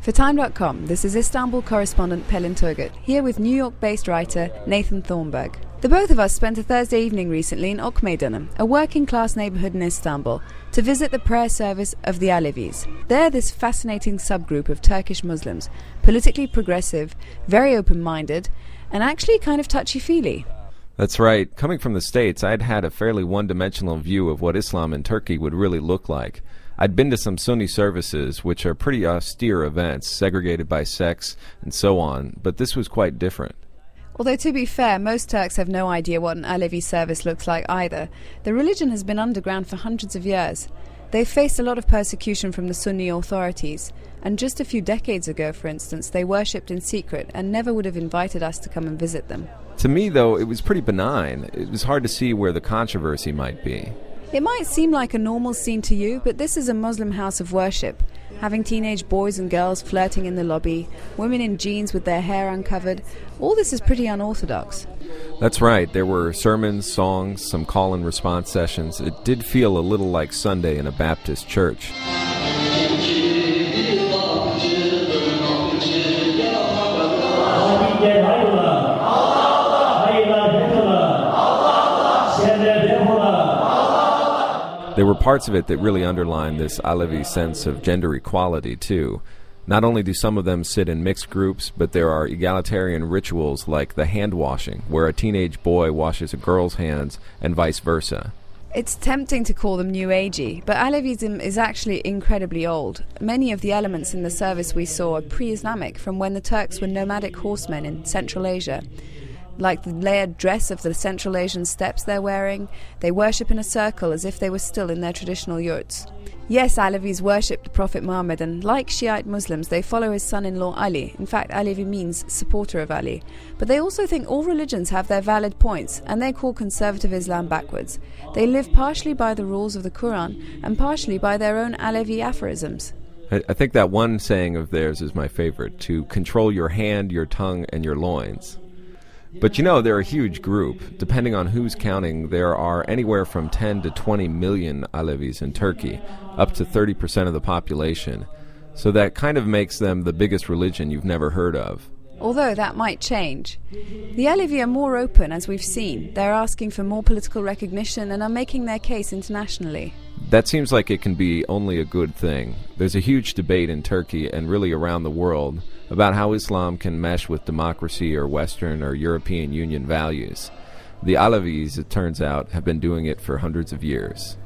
For Time.com, this is Istanbul correspondent Pelin Turgut, here with New York-based writer Nathan Thornburg. The both of us spent a Thursday evening recently in Ok Meydanı, a working-class neighborhood in Istanbul, to visit the prayer service of the Alevis. They're this fascinating subgroup of Turkish Muslims, politically progressive, very open-minded, and actually kind of touchy-feely. That's right. Coming from the States, I'd had a fairly one-dimensional view of what Islam in Turkey would really look like. I'd been to some Sunni services, which are pretty austere events, segregated by sex and so on, but this was quite different. Although, to be fair, most Turks have no idea what an Alevi service looks like either. The religion has been underground for hundreds of years. They've faced a lot of persecution from the Sunni authorities, and just a few decades ago, for instance, they worshipped in secret and never would have invited us to come and visit them. To me, though, it was pretty benign. It was hard to see where the controversy might be. It might seem like a normal scene to you, but this is a Muslim house of worship. Having teenage boys and girls flirting in the lobby, women in jeans with their hair uncovered, all this is pretty unorthodox. That's right. There were sermons, songs, some call and response sessions. It did feel a little like Sunday in a Baptist church. There were parts of it that really underlined this Alevi sense of gender equality, too. Not only do some of them sit in mixed groups, but there are egalitarian rituals like the hand-washing, where a teenage boy washes a girl's hands, and vice versa. It's tempting to call them New Agey, but Alevism is actually incredibly old. Many of the elements in the service we saw are pre-Islamic, from when the Turks were nomadic horsemen in Central Asia. Like the layered dress of the Central Asian steppes they're wearing, they worship in a circle as if they were still in their traditional yurts. Yes, Alevis worship the Prophet Muhammad, and like Shiite Muslims, they follow his son-in-law Ali. In fact, Alevi means supporter of Ali. But they also think all religions have their valid points, and they call conservative Islam backwards. They live partially by the rules of the Quran, and partially by their own Alevi aphorisms. I think that one saying of theirs is my favorite, to control your hand, your tongue, and your loins. But you know, they're a huge group. Depending on who's counting, there are anywhere from 10 to 20 million Alevis in Turkey, up to 30% of the population. So that kind of makes them the biggest religion you've never heard of. Although that might change. The Alevi are more open, as we've seen. They're asking for more political recognition and are making their case internationally. That seems like it can be only a good thing. There's a huge debate in Turkey and really around the world about how Islam can mesh with democracy or Western or European Union values. The Alevis, it turns out, have been doing it for hundreds of years.